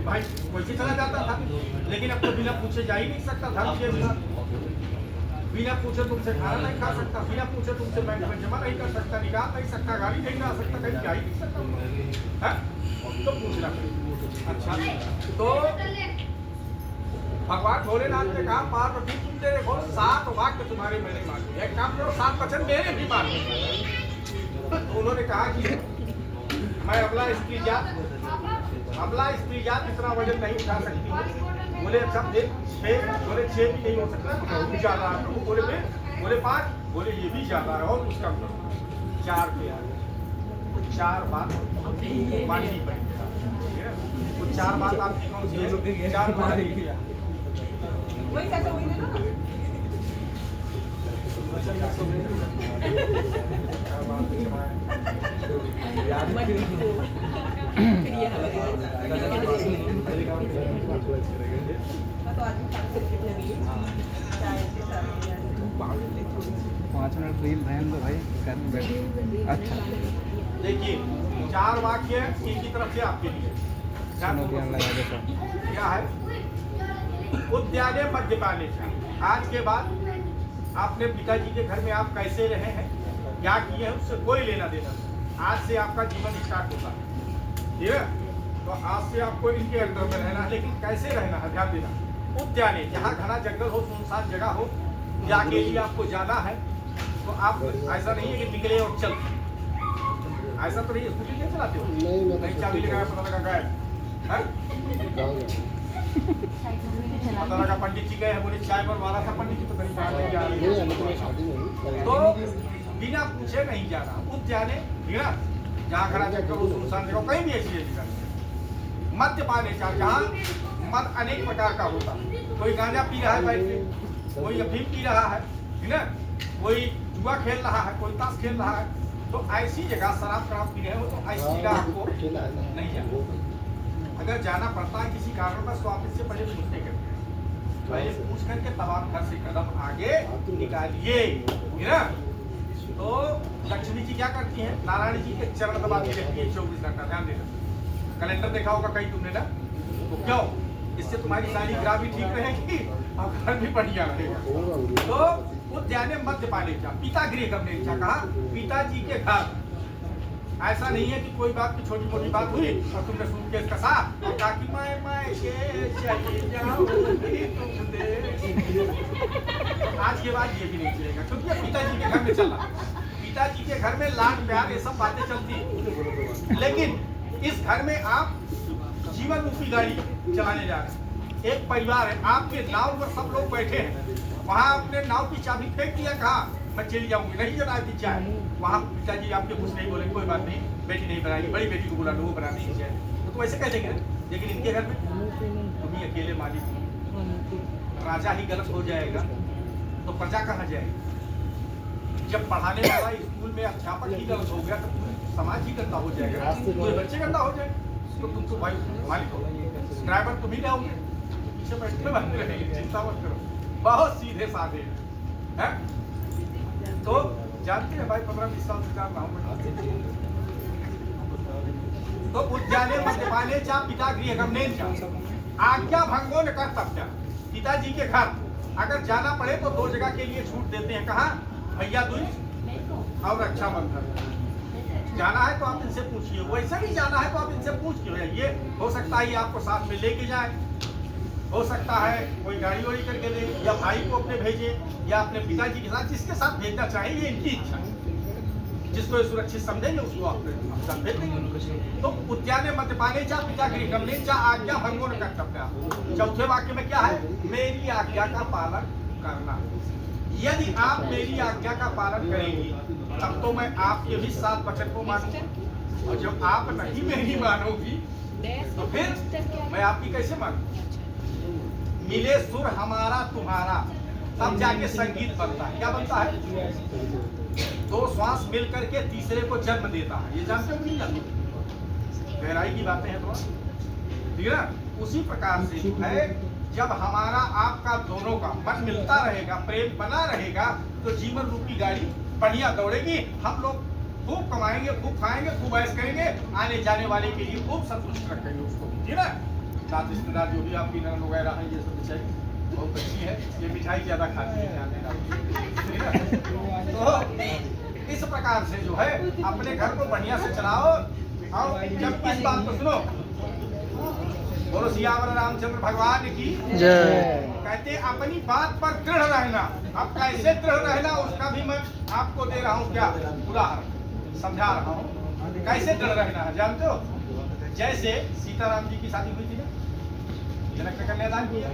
भाई वैसे चला जाता था, लेकिन अब तो बिना पूछे जा ही नहीं सकता धर्म के अनुसार। बिना पूछे तुमसे खाना नहीं खा सकता, बिना पूछे तुमसे बैंक में जमा नहीं कर सकता, निकाल नहीं सकता, गाड़ी नहीं ला सकता, कहीं जा ही नहीं सकता है? तो पूछना पड़ेगा। अच्छा, तो भगवान भोलेनाथ ने कहा पार्वती तुम तेरे को 7 वाक्य तुम्हारे मैंने मांगे, एक काम करो 7 वचन मेरे भी मांगे। तो उन्होंने कहा कि मैं अबला स्त्री जात इतना वजन नहीं उठा सकती। बोले अच्छा 6, बोले 6 भी नहीं हो सकता, भी ज्यादा है। बोले 5, बोले ये भी ज्यादा है, और उसका 4 पे आ गए। 4 बात माननी पड़ेगी। वो 4 बात आपकी कौन सी है? 4 बात वही कैसे हुई ना पाँच मिनट रील रहने दो भाई, करने बैठे। अच्छा देखिए 4 वाक्य इनकी तरफ से आपके लिए क्या है? उद्याने मद्यपाने से। आज के बाद अपने पिताजी के घर में आप कैसे रहे हैं, क्या किए हैं, उससे कोई लेना देना नहीं। आज से आपका जीवन स्टार्ट होता है, ठीक है? तो आज से आपको इनके अंडर में रहना है, लेकिन कैसे रहना है ध्यान देना। उद्याने, जहाँ घना जंगल हो, सुनसान जगह हो, या अकेली आपको जाना है, तो आप ऐसा नहीं है कि निकले और चल, ऐसा तो नहीं। स्कूटी नहीं चलाते हो? नहीं, चाबी लगाया पता लगा गए, पता लगा पंडित जी गए हैं, बोले चाय पर वाला था पंडित जी, तो कहीं बाहर नहीं जा रहे, तो बिना पूछे नहीं जाना। उद्याने, ठीक है ना, जहाँ खड़ा चक्कर हो, सुनसान जगह, कहीं भी ऐसी जगह। मद्यपाने चाहे, जहाँ मद अनेक प्रकार का होता है, कोई गांजा पी रहा है बैठ के, कोई अफीम पी रहा है, ठीक है, कोई जुआ खेल रहा है, कोई ताश खेल रहा है, तो ऐसी जगह शराब पी रहे हो तो ऐसी जगह आपको नहीं जाना। अगर जाना पड़ता है किसी कारणवश तो आप इससे पहले पूछने करते हैं, पहले पूछ करके तब आप घर से कदम आगे निकालिए, ना। तो लक्ष्मी जी क्या करती हैं? नारायण जी के चरण दबाती रहती है 24 घंटा। ध्यान देना, कैलेंडर देखा होगा कहीं तुमने ना, तो क्यों? इससे तुम्हारी सारी ग्रह भी ठीक रहेगी और घर भी बढ़िया रहेगा। तो उद्याने मद्यपाने का पिता गृह गमने क्या कहा? पिताजी के घर। ऐसा नहीं है कि कोई बात की छोटी मोटी बात हुई और तुमने सूटकेस कसा और कहा कि मैं चली जाऊंगी तुम। आज के बाद ये भी नहीं चलेगा, क्योंकि पिताजी के घर में चला, पिताजी के घर में लाड प्यार ये सब बातें चलती, लेकिन इस घर में आप जीवन रूपी गाड़ी चलाने जा रहे हैं। एक परिवार है, आपके नाव में सब लोग बैठे हैं, वहाँ अपने नाव की चाबी फेंक दिया, कहा मैं चली जाऊंगी, नहीं जना दी चाय। वहाँ पिताजी आपके कुछ नहीं बोले, कोई बात नहीं, बेटी नहीं बनाएगी, बड़ी बेटी को बुला लो, वो बना देगी चाय, तो वैसे कह देंगे। लेकिन इनके घर में तुम ही अकेले मालिक हो, राजा ही गलत हो जाएगा तो प्रजा कहाँ जाएगी? जब पढ़ाने वाला स्कूल में अध्यापक ही गलत हो गया तो पूरे समाज ही गंदा हो जाएगा, पूरे बच्चे गंदा हो जाएंगे। तो तुम तो भाई मालिक हो, ड्राइवर तुम ही लाओगे, पीछे बैठने वाले रहेंगे, चिंता मत करो, बहुत सीधे साधे हैं। तो जानते हैं भाई 15-20 साल से जान रहा हूँ। तो उद्याने मद्यपाने चा पिता गृह गमने चा आज्ञा भंगो न कर्तव्य। पिताजी के घर अगर जाना पड़े तो 2 जगह के लिए छूट देते हैं। कहाँ? भैया दूज और रक्षाबंधन। जाना है तो आप इनसे पूछिए, वैसे भी जाना है तो आप इनसे पूछ के ये हो सकता है आपको साथ में लेके जाए, हो सकता है कोई गाड़ी वाड़ी करके दे, या भाई को अपने भेजे, या अपने पिताजी के साथ, जिसके साथ भेजना चाहिए, ये इनकी इच्छा है। जिसको ये सुरक्षित समझेंगे उसको आप साथ भेज देंगे। तो उद्याने मद्यपाने चा पिता गृह गमने चा आज्ञा भंगो न कर्तव्य। चौथे वाक्य में क्या है? मेरी आज्ञा का पालन करना। यदि आप मेरी आज्ञा का पालन करेंगी तब तो मैं आपके भी 7 वचन को मानूंगा, और जब आप नहीं मेरी मानोगी तो फिर मैं आपकी कैसे मानूंगा? मिले सुर हमारा तुम्हारा, तब जाके संगीत बनता है। क्या बनता है? 2 श्वास मिल करके तीसरे को जन्म देता है। ये जानते हो नहीं? गहराई की बातें हैं थोड़ा, ठीक है ना? उसी प्रकार से जो है, जब हमारा आपका दोनों का मन मिलता रहेगा, प्रेम बना रहेगा, तो जीवन रूपी गाड़ी बढ़िया दौड़ेगी। हम लोग खूब कमाएंगे, खूब खाएंगे, खूब ऐश करेंगे, आने जाने वाले के लिए खूब संतुष्ट रखेंगे उसको, ठीक है? नात रिश्तेदार जो भी आपकी नरम वगैरह हैं, ये सब मिठाई बहुत अच्छी है। ये मिठाई ज़्यादा खाती है, ध्यान देना। तो इस प्रकार से जो है अपने घर को बढ़िया से चलाओ। और जब इस बात को सुनो, बोलो सियावर रामचंद्र भगवान की जय। कहते अपनी बात पर दृढ़ रहना। अब कैसे दृढ़ रहना उसका भी मैं आपको दे रहा हूँ क्या उदाहरण, समझा रहा हूँ कैसे दृढ़ रहना है। जानते हो, जैसे सीताराम जी की शादी हुई थी ना, जनक ने कन्यादान किया है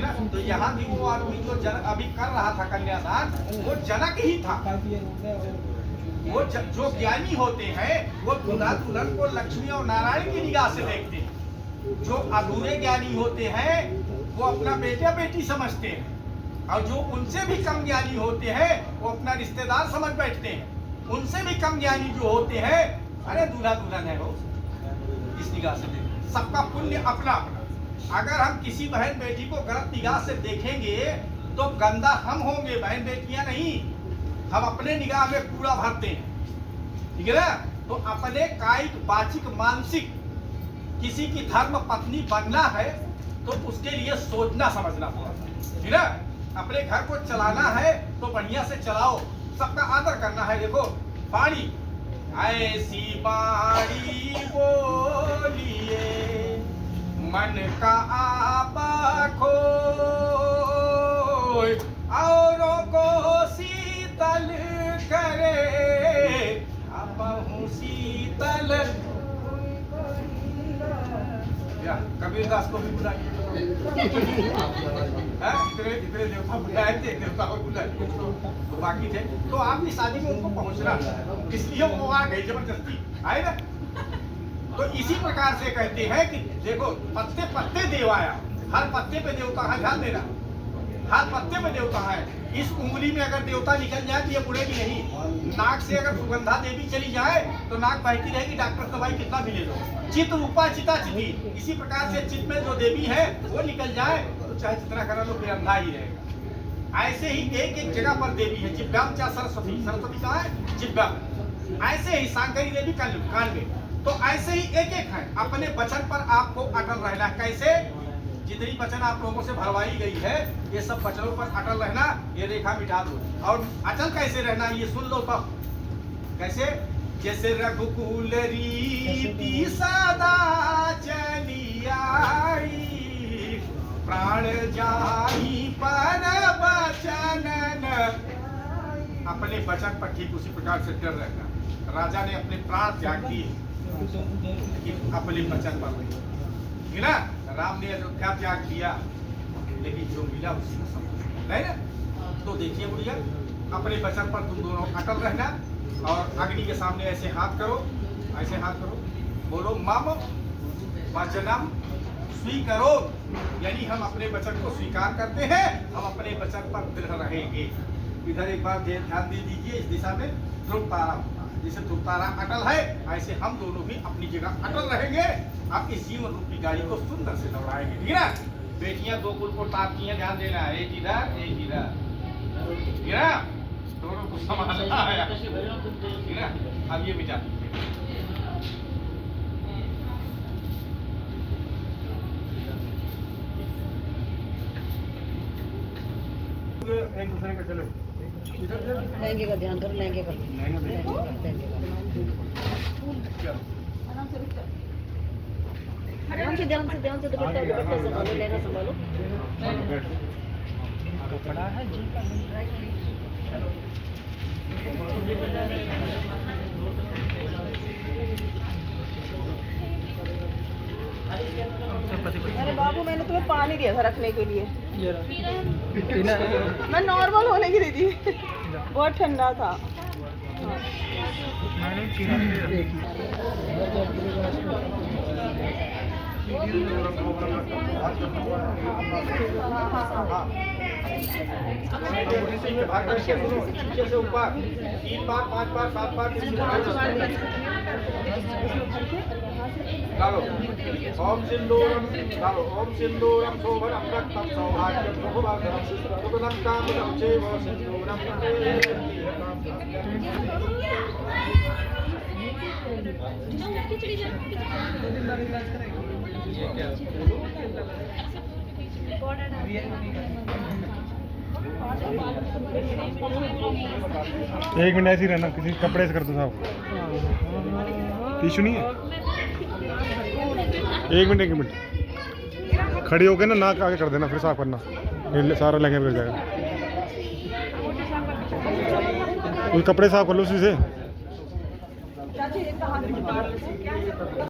ना, तो यहाँ भी वो आदमी जो जनक अभी कर रहा था कन्यादान, वो जनक ही था। वो जो ज्ञानी होते हैं वो दूल्हा दुल्हन को लक्ष्मी और नारायण की निगाह से देखते हैं। जो अधूरे ज्ञानी होते हैं वो अपना बेटा बेटी समझते हैं, और जो उनसे भी कम ज्ञानी होते हैं वो अपना रिश्तेदार समझ बैठते हैं। उनसे भी कम ज्ञानी जो होते हैं, अरे दूल्हा दुल्हन है वो, इस निगाह से देखते। सबका पुण्य अपना अपना। अगर हम किसी बहन बेटी को गलत निगाह से देखेंगे तो गंदा हम होंगे, बहन बेटियां नहीं। हम अपने निगाह में कूड़ा भरते हैं, ठीक है ना। तो अपने कायिक वाचिक मानसिक किसी की धर्म पत्नी बनना है तो उसके लिए सोचना समझना पड़ता है, ठीक है। अपने घर को चलाना है तो बढ़िया से चलाओ, सबका आदर करना है। देखो बाणी, ऐसी बाणी बोलिए मन का आपा खोए, औरों को शीतल करे अपहु शीतल। कबीरदास को भी बुलाइए, इतने देवता बुलाए थे, देवता को बुलाए तो बाकी थे। तो आपकी शादी में उनको पहुंचना, इसलिए वो आ गए जबरदस्ती, आए ना। तो इसी प्रकार से कहते हैं कि देखो पत्ते पत्ते देव आया, हर पत्ते पे देवता है, ध्यान देना, हर पत्ते पे देवता है। इस उंगली में अगर देवता निकल जाए तो ये बुढ़ेगी नहीं। नाक से अगर सुगंधा देवी चली जाए तो नाक बहती रहेगी, डॉक्टर दवाई कितना भी ले लो। चित रूपा चिता चिति, इसी प्रकार से चित में जो देवी है वो निकल जाए तो चाहे जितना करा लो फिर अंधा ही रहेगा। ऐसे ही एक एक जगह पर देवी है, जिब्याम चाहे सरस्वती, सरस्वती कहाँ है, जिब्याम। ऐसे ही सांकरी देवी कान में। तो ऐसे ही एक एक है। अपने वचन पर आपको अटल रहना है। कैसे, जितनी वचन आप लोगों से भरवाई गई है ये सब वचनों पर अटल रहना, ये रेखा मिटा दो। और अटल कैसे रहना ये सुन लो तब। कैसे, जैसे रघुकुल रीति सदा चली आई, प्राण जाई पर वचन। अपने वचन पर ठीक उसी प्रकार से डर रहना। राजा ने अपने प्राण त्याग दिए लेकिन अपने वचन पर नहीं, ठीक ना। राम ने अयोध्या त्याग दिया लेकिन जो मिला उसी में संतुष्ट है ना। तो देखिए बुढ़िया, अपने वचन पर तुम दोनों अटल रहना। और अग्नि के सामने ऐसे हाथ करो, ऐसे हाथ करो, बोलो मम वचनम स्वीकरो, यानी हम अपने वचन को स्वीकार करते हैं, हम अपने वचन पर दृढ़ रहेंगे। इधर एक बार ध्यान दे दीजिए, इस दिशा में ध्रुव तारा होता है, जैसे ध्रुव तारा अटल है ऐसे हम दोनों भी अपनी जगह अटल रहेंगे। अब इस जीवन रूपी गाड़ी को सुंदर से दौड़ाएंगे, ठीक है। बेटियां दो कुल को ताकती हैं, ध्यान देना, एक इधर एक इधर, ठीक है। दोनों को समाना है, ठीक है। अब ये मिटा एक दूसरे का चलो, लहंगे का ध्यान करो, लहंगे का ध्यान से दुपट्टा संभालो, लहंगा संभालो। कपड़ा है जी का अरे बाबू, मैंने तुम्हें पानी दिया था रखने के लिए, मैं नॉर्मल होने की दी थी, बहुत ठंडा था। नीचे से ऊपर 3 बार 5 बार 7 बार डालो। ओम सिंदूरम डालो, ओम सिंदूरम शोभनम रक्तम सौभाग्यम शुभभाग्यम सुतनं कामदं चैव सिंदूरम एक मिनट ऐसे ही रहना, किसी कपड़े से कर दो साहब। टिश्यू नहीं है? एक मिनट खड़ी होकर ना नाक आगे कर देना, फिर साफ करना, सारा लहंगा बिगड़ जाएगा। कोई कपड़े साफ कर लो उसी से।